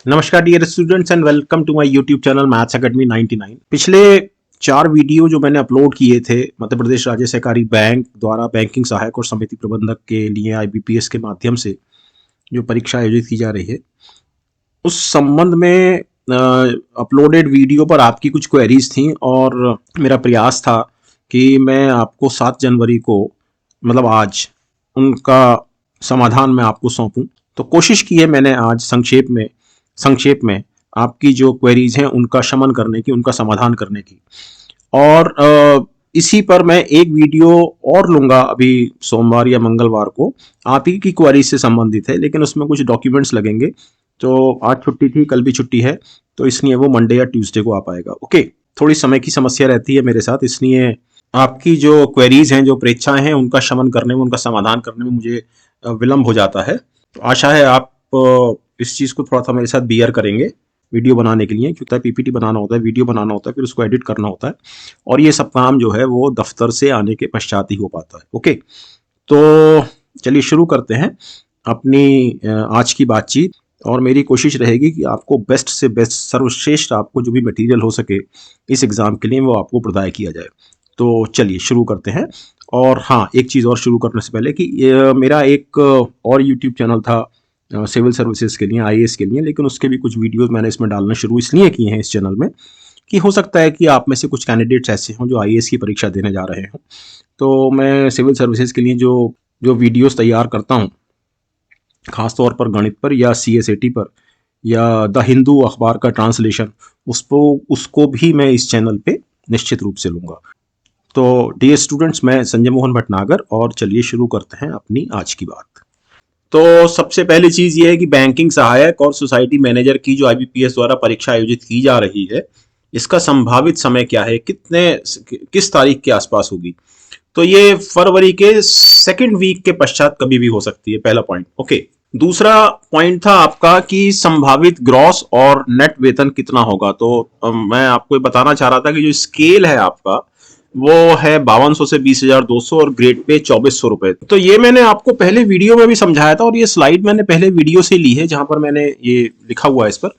नमस्कार dear students and welcome to my YouTube channel maths academy 99। पिछले 4 video जो मैंने अपलोड किए थे मध्य प्रदेश राज्य सहकारी बैंक द्वारा बैंकिंग सहायक और समिति प्रबंधक के लिए आईबीपीएस के माध्यम से जो परीक्षा आयोजित की जा रही है उस संबंध में अपलोडेड वीडियो पर आपकी कुछ क्वेरीज थी और मेरा प्रयास था कि मैं आपको 7 जनवरी को मतलब आज उनका समाधान मैं आपको सौंपूं। तो कोशिश की है मैंने आज संक्षेप में आपकी जो क्वेरीज हैं उनका शमन करने की, उनका समाधान करने की। और इसी पर मैं एक वीडियो और लूंगा अभी सोमवार या मंगलवार को, आप ही की क्वेरी से संबंधित है, लेकिन उसमें कुछ डॉक्यूमेंट्स लगेंगे। तो आज छुट्टी थी, कल भी छुट्टी है, तो इसलिए वो मंडे या ट्यूसडे को आ पाएगा। ओके, थोड़ी समय की समस्या रहती है मेरे साथ, इसलिए आपकी जो क्वेरीज हैं, जो परीक्षाएं हैं, उनका शमन करने में, उनका समाधान करने में मुझे विलम्ब हो जाता है। तो आशा है आप इस चीज़ को थोड़ा सा मेरे साथ बियर करेंगे वीडियो बनाने के लिए, क्योंकि पीपीटी बनाना होता है, वीडियो बनाना होता है, फिर उसको एडिट करना होता है, और ये सब काम जो है वो दफ्तर से आने के पश्चात ही हो पाता है। ओके, तो चलिए शुरू करते हैं अपनी आज की बातचीत। और मेरी कोशिश रहेगी कि आपको बेस्ट से बेस्ट, सर्वश्रेष्ठ आपको जो भी मटेरियल हो सके इस एग्ज़ाम के लिए वो आपको प्रदान किया जाए। तो चलिए शुरू करते हैं। और हाँ, एक चीज़ और शुरू करने से पहले कि मेरा एक और यूट्यूब चैनल था सिविल सर्विसेज के लिए, आईएएस के लिए, लेकिन उसके भी कुछ वीडियोस मैंने इसमें डालना शुरू इसलिए किए हैं इस चैनल में कि हो सकता है कि आप में से कुछ कैंडिडेट्स ऐसे हों जो आईएएस की परीक्षा देने जा रहे हों। तो मैं सिविल सर्विसेज के लिए जो जो वीडियोस तैयार करता हूँ, खासतौर पर गणित पर या सीएसएटी पर या द हिंदू अखबार का ट्रांसलेशन, उसको भी मैं इस चैनल पे निश्चित रूप से लूँगा। तो डियर स्टूडेंट्स, मैं संजय मोहन भटनागर, और चलिए शुरू करते हैं अपनी आज की बात। तो सबसे पहली चीज ये है कि बैंकिंग सहायक और सोसाइटी मैनेजर की जो आईबीपीएस द्वारा परीक्षा आयोजित की जा रही है, इसका संभावित समय क्या है, किस तारीख के आसपास होगी। तो ये फरवरी के 2nd वीक के पश्चात कभी भी हो सकती है, पहला पॉइंट। ओके, दूसरा पॉइंट था आपका कि संभावित ग्रॉस और नेट वेतन कितना होगा। तो मैं आपको बताना चाह रहा था कि जो स्केल है आपका वो है 5200 से 20,200 और ग्रेड पे 2400 रुपए। तो ये मैंने आपको पहले वीडियो में भी समझाया था, और ये स्लाइड मैंने पहले वीडियो से ली है जहां पर मैंने ये लिखा हुआ है। इस पर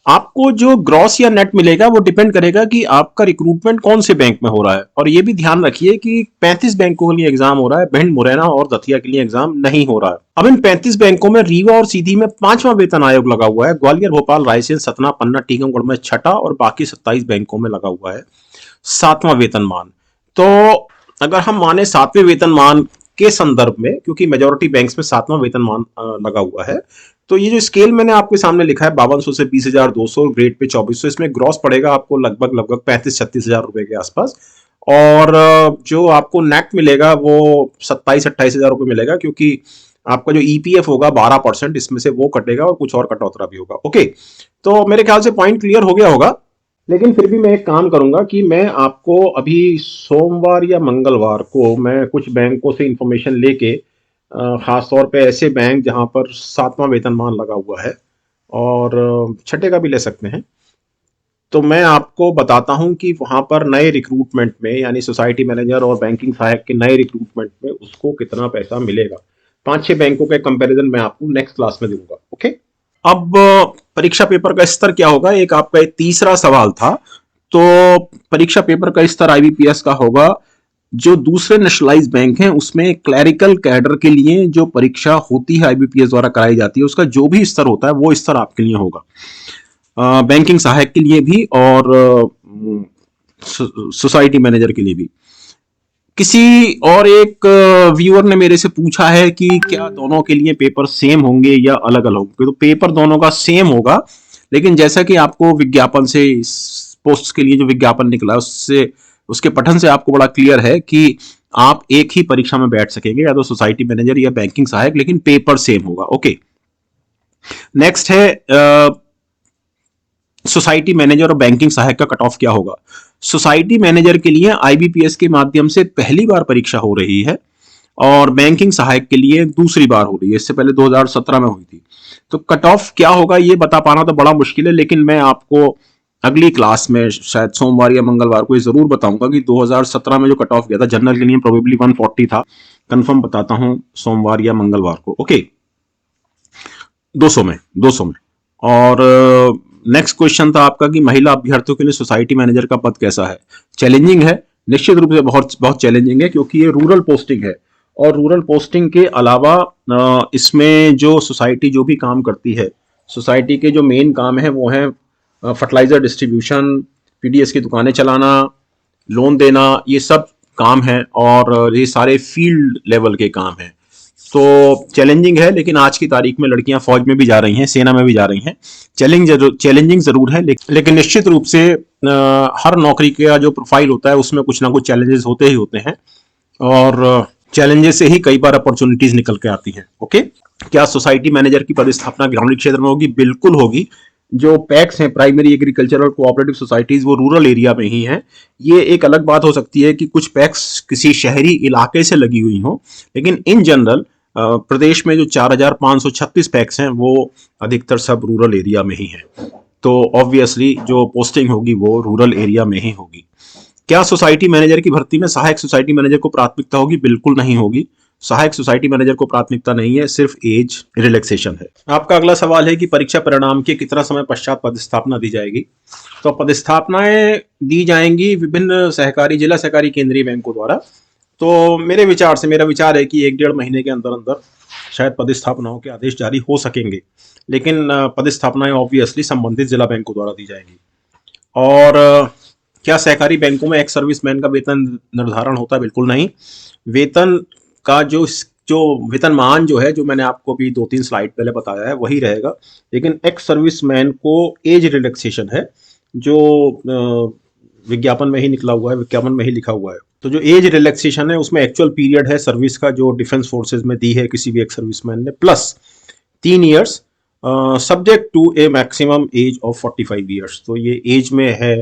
आपको जो ग्रॉस या नेट मिलेगा वो डिपेंड करेगा कि आपका रिक्रूटमेंट कौन से बैंक में हो रहा है। और ये भी ध्यान रखिए कि 35 बैंकों के लिए एग्जाम हो रहा है, भिंड, मुरैना और दतिया के लिए एग्जाम नहीं हो रहा है। अब इन 35 बैंकों में रीवा और सीधी में 5वां वेतन आयोग लगा हुआ है, ग्वालियर, भोपाल, रायसेन, सतना, पन्ना, टीकमगढ़ में 6ठा, और बाकी 27 बैंकों में लगा हुआ है 7वां वेतनमान। तो अगर हम माने 7वें वेतनमान के संदर्भ में, क्योंकि मेजॉरिटी बैंक्स में 7वां वेतनमान लगा हुआ है, तो ये जो स्केल मैंने आपके सामने लिखा है 5200 से 20,200, ग्रेड पे 2400, इसमें ग्रॉस पड़ेगा आपको लगभग 35-36 हजार रुपए के आसपास। और जो आपको नेट मिलेगा वो 27-28 हजार रुपए मिलेगा, क्योंकि आपका जो ईपीएफ होगा 12%, इसमें से वो कटेगा और कुछ और कटौतरा भी होगा। ओके, तो मेरे ख्याल से पॉइंट क्लियर हो गया होगा। लेकिन फिर भी मैं एक काम करूंगा कि मैं आपको अभी सोमवार या मंगलवार को मैं कुछ बैंकों से इंफॉर्मेशन लेके, खास तौर पे ऐसे बैंक जहां पर 7वां वेतनमान लगा हुआ है, और 6ठे का भी ले सकते हैं, तो मैं आपको बताता हूं कि वहां पर नए रिक्रूटमेंट में, यानी सोसाइटी मैनेजर और बैंकिंग सहायक के नए रिक्रूटमेंट में उसको कितना पैसा मिलेगा। 5-6 बैंकों के कंपैरिजन मैं आपको नेक्स्ट क्लास में दूंगा। ओके, अब परीक्षा पेपर का स्तर क्या होगा, एक आपका एक तीसरा सवाल था। तो परीक्षा पेपर का स्तर आईबीपीएस का होगा, जो दूसरे नेशनलाइज बैंक हैं उसमें क्लरिकल कैडर के लिए जो परीक्षा होती है आईबीपीएस द्वारा कराई जाती है, उसका जो भी स्तर होता है वो स्तर आपके लिए होगा, बैंकिंग सहायक के लिए भी और सोसाइटी मैनेजर के लिए भी। किसी और एक व्यूअर ने मेरे से पूछा है कि क्या दोनों के लिए पेपर सेम होंगे या अलग अलग होंगे। तो पेपर दोनों का सेम होगा, लेकिन जैसा कि आपको विज्ञापन से, पोस्ट के लिए जो विज्ञापन निकला उससे, उसके पठन से आपको बड़ा क्लियर है कि आप एक ही परीक्षा में बैठ सकेंगे, या तो सोसाइटी मैनेजर या बैंकिंग सहायक, लेकिन पेपर सेम होगा। ओके, नेक्स्ट है सोसाइटी मैनेजर और बैंकिंग सहायक का कट ऑफ क्या होगा। सोसाइटी मैनेजर के लिए आईबीपीएस के माध्यम से पहली बार परीक्षा हो रही है, और बैंकिंग सहायक के लिए दूसरी बार हो रही है, इससे पहले 2017 में हुई थी। तो कट ऑफ क्या होगा ये बता पाना तो बड़ा मुश्किल है, लेकिन मैं आपको अगली क्लास में शायद सोमवार या मंगलवार को ये जरूर बताऊंगा कि 2017 में जो कट ऑफ गया था जनरल के लिए प्रोबेबली 140 था। कंफर्म बताता हूं सोमवार या मंगलवार को। ओके, 200 में और नेक्स्ट क्वेश्चन था आपका कि महिला अभ्यर्थियों के लिए सोसाइटी मैनेजर का पद कैसा है। चैलेंजिंग है, निश्चित रूप से बहुत बहुत चैलेंजिंग है, क्योंकि ये रूरल पोस्टिंग है और रूरल पोस्टिंग के अलावा इसमें जो सोसाइटी जो भी काम करती है, सोसाइटी के जो मेन काम है वो है फर्टिलाइजर डिस्ट्रीब्यूशन, पीडीएस की दुकानें चलाना, लोन देना, ये सब काम है और ये सारे फील्ड लेवल के काम हैं। तो चैलेंजिंग है, लेकिन आज की तारीख में लड़कियां फौज में भी जा रही हैं, सेना में भी जा रही हैं। चैलेंजिंग जरूर है, लेकिन निश्चित रूप से हर नौकरी का जो प्रोफाइल होता है उसमें कुछ ना कुछ चैलेंजेस होते ही होते हैं और चैलेंजेस से ही कई बार अपॉर्चुनिटीज निकल के आती हैं। ओके, क्या सोसाइटी मैनेजर की पदस्थापना ग्रामीण क्षेत्र में होगी? बिल्कुल होगी। जो पैक्स हैं, प्राइमरी एग्रीकल्चरल कोऑपरेटिव सोसाइटीज, वो रूरल एरिया में ही हैं। ये एक अलग बात हो सकती है कि कुछ पैक्स किसी शहरी इलाके से लगी हुई हों, लेकिन इन जनरल प्रदेश में जो 4536 पैक्स हैं वो अधिकतर सब रूरल एरिया में ही हैं। तो ऑब्वियसली जो पोस्टिंग होगी वो रूरल एरिया में ही होगी। क्या सोसाइटी मैनेजर की भर्ती में सहायक सोसाइटी मैनेजर को प्राथमिकता होगी? बिल्कुल नहीं होगी। सहायक सोसाइटी मैनेजर को प्राथमिकता नहीं है, सिर्फ एज रिलैक्सेशन है। आपका अगला सवाल है कि परीक्षा परिणाम के कितना समय पश्चात पदस्थापना दी जाएगी। तो पदस्थापनाएं दी जाएंगी विभिन्न सहकारी, जिला सहकारी केंद्रीय बैंकों द्वारा। तो मेरे विचार से, मेरा विचार है कि 1-1.5 महीने के अंदर अंदर शायद पदस्थापनाओं के आदेश जारी हो सकेंगे, लेकिन पदस्थापनाएं ऑब्वियसली संबंधित जिला बैंकों द्वारा दी जाएंगी। और क्या सहकारी बैंकों में एक्स सर्विसमैन का वेतन निर्धारण होता है? बिल्कुल नहीं। वेतन का जो वेतनमान जो है, जो मैंने आपको भी 2-3 स्लाइड पहले बताया है, वही रहेगा, लेकिन एक्स सर्विसमैन को एज रिलैक्सेशन है, जो विज्ञापन में ही निकला हुआ है, विज्ञापन में ही लिखा हुआ है। तो जो एज रिलैक्सेशन है उसमें एक्चुअल पीरियड है सर्विस का जो डिफेंस फोर्सेज में दी है किसी भी एक्स सर्विसमैन ने, plus 3 years subject to a maximum age of 45 years. तो ये एज में है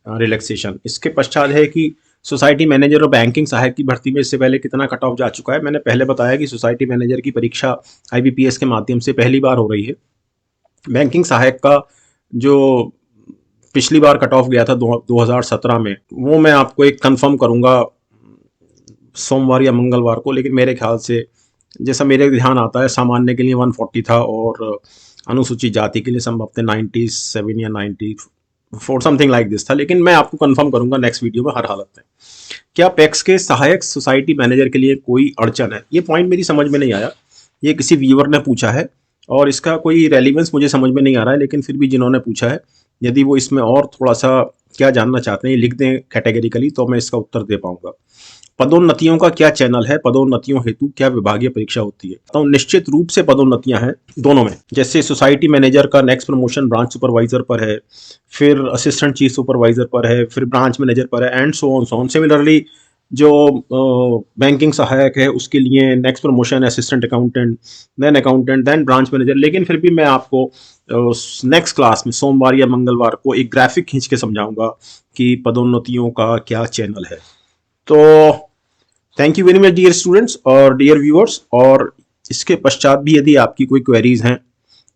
रिलैक्सेशन। इसके पश्चात है कि सोसाइटी मैनेजर और बैंकिंग सहायक की भर्ती में इससे पहले कितना कट ऑफ जा चुका है। मैंने पहले बताया कि सोसाइटी मैनेजर की परीक्षा आईबीपीएस के माध्यम से पहली बार हो रही है। बैंकिंग सहायक का जो पिछली बार कट ऑफ गया था 2017 में, वो मैं आपको एक कंफर्म करूंगा सोमवार या मंगलवार को, लेकिन मेरे ख्याल से, जैसा मेरे ध्यान आता है, सामान्य के लिए 140 था और अनुसूचित जाति के लिए संभवतः 97 या 94 समथिंग लाइक दिस था, लेकिन मैं आपको कंफर्म करूंगा नेक्स्ट वीडियो में हर हालत में। क्या पैक्स के सहायक सोसाइटी मैनेजर के लिए कोई अड़चन है? ये पॉइंट मेरी समझ में नहीं आया, ये किसी व्यूअर ने पूछा है और इसका कोई रेलिवेंस मुझे समझ में नहीं आ रहा है, लेकिन फिर भी जिन्होंने पूछा है, यदि वो इसमें और थोड़ा सा क्या जानना चाहते हैं, ये लिख दें कैटेगरिकली, तो मैं इसका उत्तर दे पाऊंगा। पदोन्नतियों का क्या चैनल है? पदोन्नतियों हेतु क्या विभागीय परीक्षा होती है? तो निश्चित रूप से पदोन्नतियां हैं दोनों में। जैसे सोसाइटी मैनेजर का नेक्स्ट प्रमोशन ब्रांच सुपरवाइजर पर है, फिर असिस्टेंट चीफ सुपरवाइजर पर है, फिर ब्रांच मैनेजर पर है, एंड सो ऑन। सिमिलरली जो बैंकिंग सहायक है उसके लिए next promotion assistant accountant, then branch manager. लेकिन फिर भी मैं आपको नेक्स्ट क्लास में सोमवार या मंगलवार को एक ग्राफिक खींच के समझाऊंगा कि पदोन्नतियों का क्या चैनल है। तो thank you very much dear students और डियर व्यूअर्स। और इसके पश्चात भी यदि आपकी कोई क्वेरीज हैं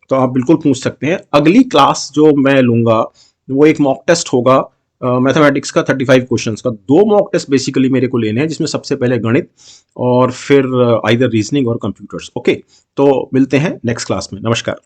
तो आप बिल्कुल पूछ सकते हैं। अगली क्लास जो मैं लूंगा वो एक मॉक टेस्ट होगा मैथमेटिक्स का 35 क्वेश्चंस का। 2 मॉक टेस्ट बेसिकली मेरे को लेने हैं, जिसमें सबसे पहले गणित और फिर आइदर रीजनिंग और कंप्यूटर्स। ओके, तो मिलते हैं नेक्स्ट क्लास में। नमस्कार।